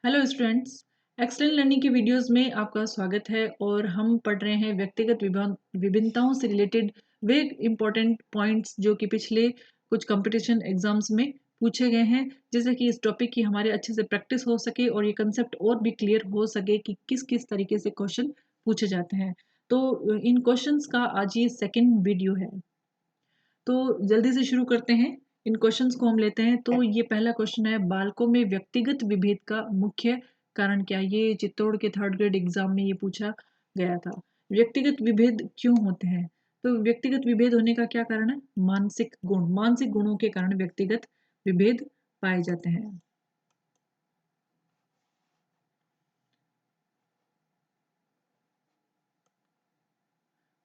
Hello students, extend learning की videos में आपका स्वागत है और हम पढ़ रहे हैं व्यक्तिगत विभिन्नताओं से रिलेटेड वे इम्पोर्टेंट पॉइंट्स जो कि पिछले कुछ कंपटीशन एग्जाम्स में पूछे गए हैं, जैसे कि इस टॉपिक की हमारे अच्छे से प्रैक्टिस हो सके और ये कंसेप्ट और भी क्लियर हो सके कि किस किस तरीके से क्वेश्चन पूछे जाते हैं। तो इन क्वेश्चंस का आज ये सेकेंड वीडियो है, तो जल्दी से शुरू करते हैं। इन क्वेश्चंस को हम लेते हैं। तो ये पहला क्वेश्चन है, बालकों में व्यक्तिगत विभेद का मुख्य कारण क्या है? ये चित्तौड़ के थर्ड ग्रेड एग्जाम में ये पूछा गया था। व्यक्तिगत विभेद क्यों होते हैं? तो व्यक्तिगत विभेद होने का क्या कारण है? मानसिक गुणों के कारण व्यक्तिगत विभेद पाए जाते हैं।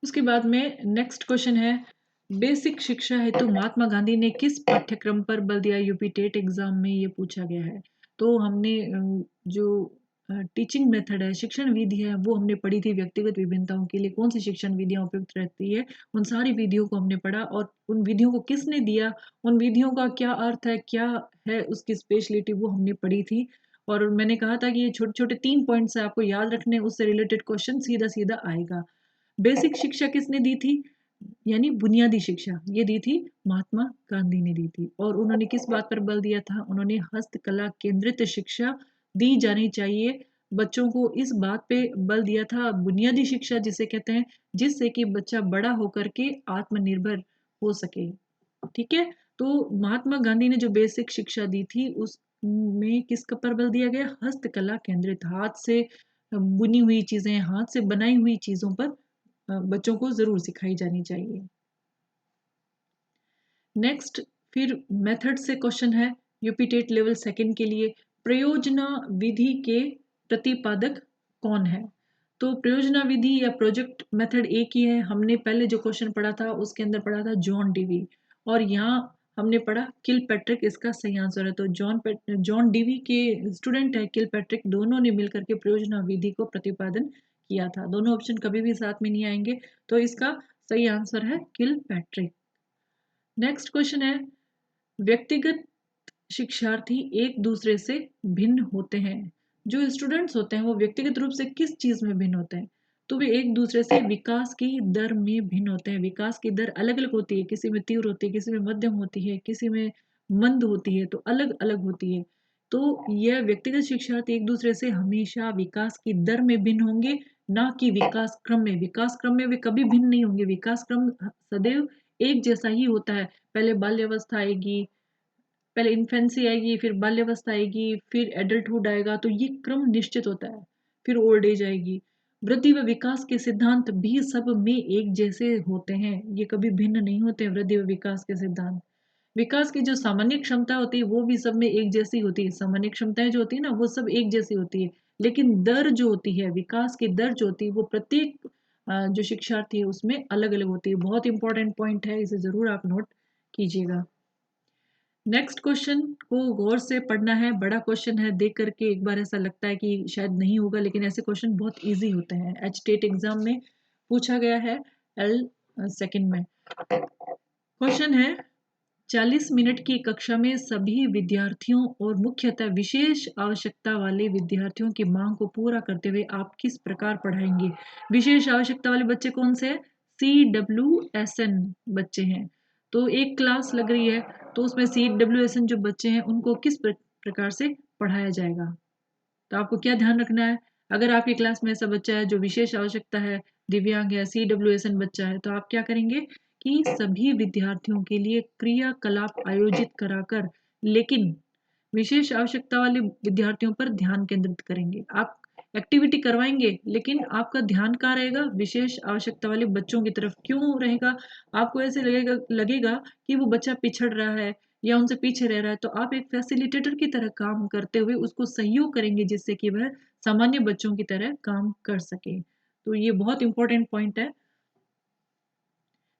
उसके बाद में नेक्स्ट क्वेश्चन है, बेसिक शिक्षा हेतु महात्मा गांधी ने किस पाठ्यक्रम पर बल दिया? यूपी टेट एग्जाम में ये पूछा गया है। तो हमने जो टीचिंग मेथड है, शिक्षण विधि है, वो हमने पढ़ी थी। व्यक्तिगत विभिन्नताओं के लिए कौन सी शिक्षण विधियां उपयुक्त रहती है, उन सारी विधियों को हमने पढ़ा और उन विधियों को किसने दिया, उन विधियों का क्या अर्थ है, क्या है उसकी स्पेशलिटी, वो हमने पढ़ी थी। और मैंने कहा था कि ये छोटे छोटे 3 पॉइंट्स है, आपको याद रखने, उससे रिलेटेड क्वेश्चन सीधा सीधा आएगा। बेसिक शिक्षा किसने दी थी? यानी बुनियादी शिक्षा ये दी थी महात्मा गांधी ने दी थी। और उन्होंने किस बात पर बल दिया था? उन्होंने हस्तकला केंद्रित शिक्षा दी जानी चाहिए। बच्चों को इस बात पे बल दिया था, बुनियादी शिक्षा जिसे कहते हैं, जिससे कि बच्चा बड़ा होकर के आत्मनिर्भर हो सके। ठीक है, तो महात्मा गांधी ने जो बेसिक शिक्षा दी थी उसमें किसका पर बल दिया गया? हस्तकला केंद्रित, हाथ से बुनी हुई चीजें, हाथ से बनाई हुई चीजों पर बच्चों को जरूर सिखाई जानी चाहिए। नेक्स्ट फिर मेथड से क्वेश्चन है, यूपी टेट लेवल सेकंड के लिए, प्रयोजना विधि के प्रतिपादक कौन है? तो प्रयोजना विधि या प्रोजेक्ट मेथड एक ही है। हमने पहले जो क्वेश्चन पढ़ा था उसके अंदर पढ़ा था जॉन डीवी, और यहाँ हमने पढ़ा किलपैट्रिक इसका सही आंसर है। तो जॉन डीवी के स्टूडेंट है किलपैट्रिक, दोनों ने मिलकर के प्रयोजना विधि को प्रतिपादन किया था। दोनों ऑप्शन कभी भी साथ में नहीं आएंगे, तो इसका सही आंसर है किलपैट्रिक। नेक्स्ट क्वेश्चन है, व्यक्तिगत शिक्षार्थी एक दूसरे से भिन्न होते हैं। जो स्टूडेंट्स होते हैं वो व्यक्तिगत रूप से किस चीज में भिन्न होते हैं? तो वे एक दूसरे से विकास की दर में भिन्न होते हैं। विकास की दर अलग अलग होती है, किसी में तीव्र होती है, किसी में मध्यम होती है, किसी में मंद होती है, तो अलग अलग होती है। तो यह व्यक्तिगत शिक्षार्थी एक दूसरे से हमेशा विकास की दर में भिन्न होंगे, ना कि विकास क्रम में। विकास क्रम में वे कभी भिन्न नहीं होंगे। विकास क्रम सदैव एक जैसा ही होता है। पहले बाल्यावस्था आएगी, पहले इन्फेंसी आएगी, फिर बाल्यावस्था आएगी, फिर एडल्टहुड आएगा, तो ये क्रम निश्चित होता है। फिर ओल्ड एज आएगी। वृद्धि व विकास के सिद्धांत भी सब में एक जैसे होते हैं, ये कभी भिन्न नहीं होते हैं। वृद्धि व विकास के सिद्धांत, विकास की जो सामान्य क्षमता होती है वो भी सब में एक जैसी होती है। सामान्य क्षमताएं जो होती है ना, वो सब एक जैसी होती है, लेकिन दर जो होती है, विकास की दर जो होती है, वो प्रत्येक जो शिक्षार्थी है उसमें अलग अलग होती है। बहुत इंपॉर्टेंट पॉइंट है, इसे जरूर आप नोट कीजिएगा। नेक्स्ट क्वेश्चन को गौर से पढ़ना है, बड़ा क्वेश्चन है, देख करके एक बार ऐसा लगता है कि शायद नहीं होगा, लेकिन ऐसे क्वेश्चन बहुत इजी होते हैं। एच टेट एग्जाम में पूछा गया है, एल सेकंड में। क्वेश्चन है, 40 मिनट की कक्षा में सभी विद्यार्थियों और मुख्यतः विशेष आवश्यकता वाले विद्यार्थियों की मांग को पूरा करते हुए आप किस प्रकार पढ़ाएंगे? विशेष आवश्यकता वाले बच्चे कौन से हैं? CWSN बच्चे हैं। तो एक क्लास लग रही है, तो उसमें CWSN जो बच्चे हैं उनको किस प्रकार से पढ़ाया जाएगा? तो आपको क्या ध्यान रखना है? अगर आपकी क्लास में ऐसा बच्चा है जो विशेष आवश्यकता है, दिव्यांग है, CWSN बच्चा है, तो आप क्या करेंगे कि सभी विद्यार्थियों के लिए क्रियाकलाप आयोजित कराकर, लेकिन विशेष आवश्यकता वाले विद्यार्थियों पर ध्यान केंद्रित करेंगे। आप एक्टिविटी करवाएंगे, लेकिन आपका ध्यान कहाँ रहेगा? विशेष आवश्यकता वाले बच्चों की तरफ। क्यों रहेगा? आपको ऐसे लगेगा लगेगा कि वो बच्चा पिछड़ रहा है या उनसे पीछे रह रहा है, तो आप एक फैसिलिटेटर की तरह काम करते हुए उसको सहयोग करेंगे, जिससे कि वह सामान्य बच्चों की तरह काम कर सके। तो ये बहुत इंपॉर्टेंट पॉइंट है।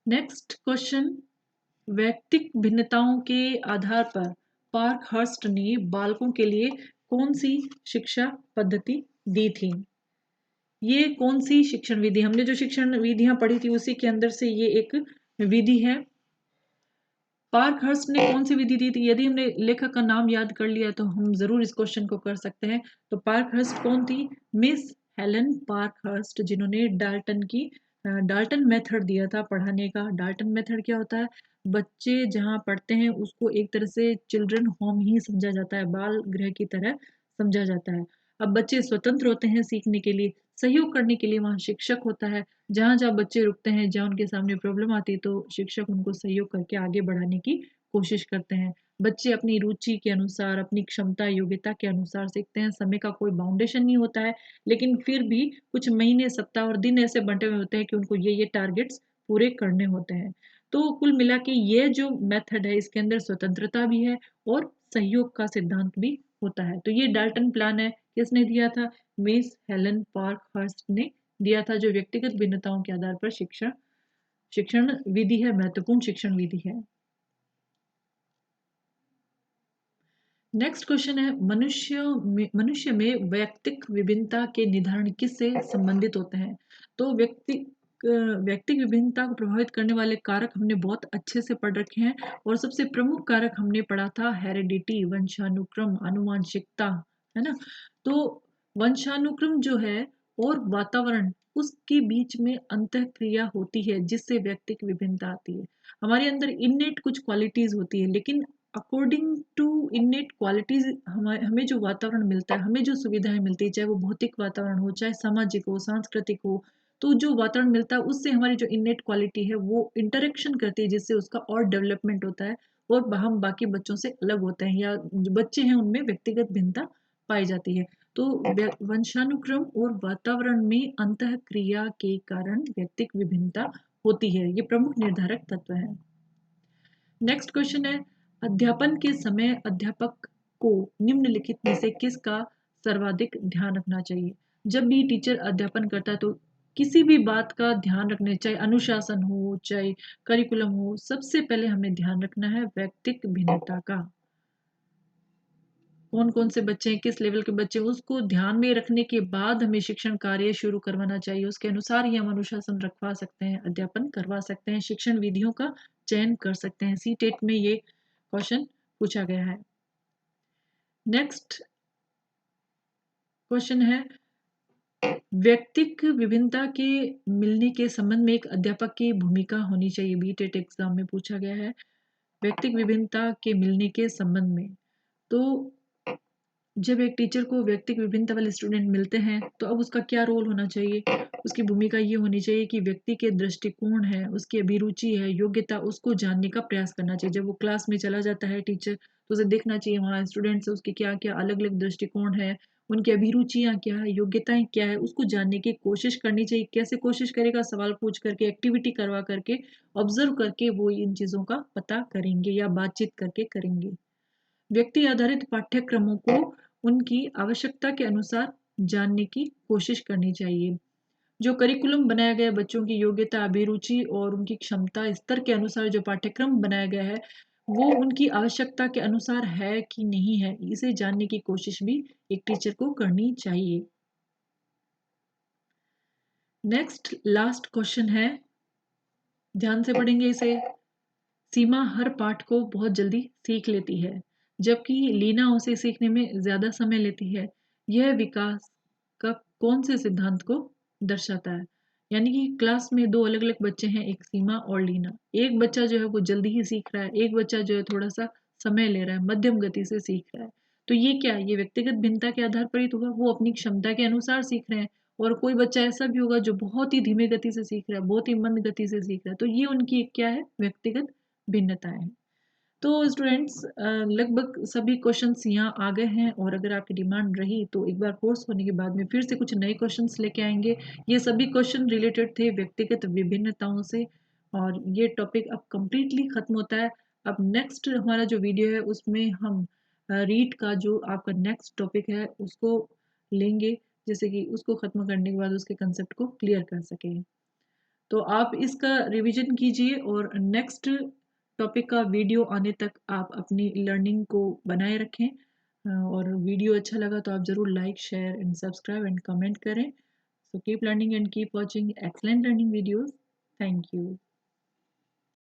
नेक्स्ट क्वेश्चन, व्यक्तिक भिन्नताओं के आधार पर पार्क हर्स्ट ने बालकों के लिए कौन सी शिक्षा पद्धति दी थी? ये कौन सी शिक्षण विधि? हमने जो शिक्षण विधियां पढ़ी थी उसी के अंदर से ये एक विधि है। पार्कहर्स्ट ने कौन सी विधि दी थी? यदि हमने लेखक का नाम याद कर लिया तो हम जरूर इस क्वेश्चन को कर सकते हैं। तो पार्कहर्स्ट कौन थी? मिस हेलन पार्कहर्स्ट, जिन्होंने डाल्टन मेथड दिया था पढ़ाने का। डाल्टन मेथड क्या होता है? बच्चे जहाँ पढ़ते हैं उसको एक तरह से चिल्ड्रन होम ही समझा जाता है, बाल गृह की तरह समझा जाता है। अब बच्चे स्वतंत्र होते हैं सीखने के लिए, सहयोग करने के लिए वहाँ शिक्षक होता है। जहाँ जहाँ बच्चे रुकते हैं, जहाँ उनके सामने प्रॉब्लम आती है, तो शिक्षक उनको सहयोग करके आगे बढ़ाने की कोशिश करते हैं। बच्चे अपनी रुचि के अनुसार, अपनी क्षमता योग्यता के अनुसार सीखते हैं। समय का कोई बाउंडेशन नहीं होता है, लेकिन फिर भी कुछ महीने, सप्ताह और दिन ऐसे बंटे हुए होते हैं कि उनको ये टारगेट्स पूरे करने होते हैं। तो कुल मिला के ये जो मेथड है, इसके अंदर स्वतंत्रता भी है और सहयोग का सिद्धांत भी होता है। तो ये डाल्टन प्लान है, किसने दिया था? मिस हेलन पार्कहर्स्ट ने दिया था, जो व्यक्तिगत भिन्नताओं के आधार पर शिक्षण विधि है, महत्वपूर्ण शिक्षण विधि है। नेक्स्ट क्वेश्चन है, मनुष्य में वैयक्तिक विभिन्नता के निर्धारण किससे संबंधित होते हैं? तो वैयक्तिक विभिन्नता को प्रभावित करने वाले कारक हमने बहुत अच्छे से पढ़ रखे हैं, और सबसे प्रमुख कारक हमने पढ़ा था हेरिडिटी, वंशानुक्रम, आनुवांशिकता, है ना। तो वंशानुक्रम जो है और वातावरण, उसके बीच में अंतःक्रिया होती है जिससे व्यक्तिक विभिन्नता आती है। हमारे अंदर इननेट कुछ क्वालिटीज होती है, लेकिन अकॉर्डिंग टू इननेट क्वालिटीज हमें जो वातावरण मिलता है, हमें जो सुविधाएं मिलती है, चाहे वो भौतिक वातावरण हो, चाहे सामाजिक हो, सांस्कृतिक हो, तो जो वातावरण मिलता है उससे हमारी जो इननेट क्वालिटी है वो इंटरेक्शन करती है, जिससे उसका और डेवलपमेंट होता है और हम बाकी बच्चों से अलग होते हैं, या जो बच्चे हैं उनमें व्यक्तिगत भिन्नता पाई जाती है। तो वंशानुक्रम और वातावरण में अंतःक्रिया के कारण व्यक्तिक विभिन्नता होती है, ये प्रमुख निर्धारक तत्व है। नेक्स्ट क्वेश्चन है, अध्यापन के समय अध्यापक को निम्नलिखित में से किसका सर्वाधिक ध्यान रखना चाहिए? जब भी टीचर अध्यापन करता है तो किसी भी बात का ध्यान रखने, चाहे अनुशासन हो, चाहे करिकुलम हो, सबसे पहले हमें ध्यान रखना है व्यक्तिक भिन्नता का। कौन कौन से बच्चे हैं, किस लेवल के बच्चे हैं, उसको ध्यान में रखने के बाद हमें शिक्षण कार्य शुरू करवाना चाहिए। उसके अनुसार ही हम अनुशासन रखवा सकते हैं, अध्यापन करवा सकते हैं, शिक्षण विधियों का चयन कर सकते हैं। सीटेट में ये क्वेश्चन पूछा गया है। नेक्स्ट क्वेश्चन है, व्यक्तिक विभिन्नता के मिलने के संबंध में एक अध्यापक की भूमिका होनी चाहिए। बीटेट एग्जाम में पूछा गया है, व्यक्तिक विभिन्नता के मिलने के संबंध में। तो जब एक टीचर को व्यक्तिक विभिन्नता वाले स्टूडेंट मिलते हैं तो अब उसका क्या रोल होना चाहिए? उसकी भूमिका ये होनी चाहिए कि व्यक्ति के दृष्टिकोण है, उसकी अभिरुचि है, योग्यता, उसको जानने का प्रयास करना चाहिए। जब वो क्लास में चला जाता है टीचर, तो उसे देखना चाहिए वहाँ स्टूडेंट्स से उसके क्या क्या अलग अलग दृष्टिकोण है, उनकी अभिरुचियाँ क्या है, योग्यताएं क्या है, उसको जानने की कोशिश करनी चाहिए। कैसे कोशिश करेगा? सवाल पूछ करके, एक्टिविटी करवा करके, ऑब्जर्व करके वो इन चीज़ों का पता करेंगे या बातचीत करके करेंगे। व्यक्ति आधारित पाठ्यक्रमों को उनकी आवश्यकता के अनुसार जानने की कोशिश करनी चाहिए। जो करिकुलम बनाया गया है, बच्चों की योग्यता, अभिरुचि और उनकी क्षमता स्तर के अनुसार जो पाठ्यक्रम बनाया गया है, वो उनकी आवश्यकता के अनुसार है कि नहीं है, इसे जानने की कोशिश भी एक टीचर को करनी चाहिए। नेक्स्ट लास्ट क्वेश्चन है, ध्यान से पढ़ेंगे इसे। सीमा हर पाठ को बहुत जल्दी सीख लेती है, जबकि लीना उसे सीखने में ज्यादा समय लेती है। यह विकास का कौन से सिद्धांत को दर्शाता है? यानी कि क्लास में दो अलग अलग बच्चे हैं, एक सीमा और लीना। एक बच्चा जो है वो जल्दी ही सीख रहा है, एक बच्चा जो है थोड़ा सा समय ले रहा है, मध्यम गति से सीख रहा है। तो ये क्या है? ये व्यक्तिगत भिन्नता के आधार पर ही तो होगा, वो अपनी क्षमता के अनुसार सीख रहे हैं। और कोई बच्चा ऐसा भी होगा जो बहुत ही धीमे गति से सीख रहा है, बहुत ही मंद गति से सीख रहा है, तो ये उनकी क्या है? व्यक्तिगत भिन्नताएं हैं। तो स्टूडेंट्स, लगभग सभी क्वेश्चंस यहाँ आ गए हैं, और अगर आपकी डिमांड रही तो एक बार कोर्स होने के बाद में फिर से कुछ नए क्वेश्चंस लेके आएंगे। ये सभी क्वेश्चन रिलेटेड थे व्यक्तिगत विभिन्नताओं से, और ये टॉपिक अब कंप्लीटली खत्म होता है। अब नेक्स्ट हमारा जो वीडियो है उसमें हम रीड का जो आपका नेक्स्ट टॉपिक है उसको लेंगे, जैसे कि उसको खत्म करने के बाद उसके कंसेप्ट को क्लियर कर सकें। तो आप इसका रिवीजन कीजिए, और नेक्स्ट टॉपिक का वीडियो आने तक आप अपनी लर्निंग को बनाए रखें। और वीडियो अच्छा लगा तो आप ज़रूर like, share and subscribe and comment करें। So keep learning and keep watching excellent learning videos. Thank you.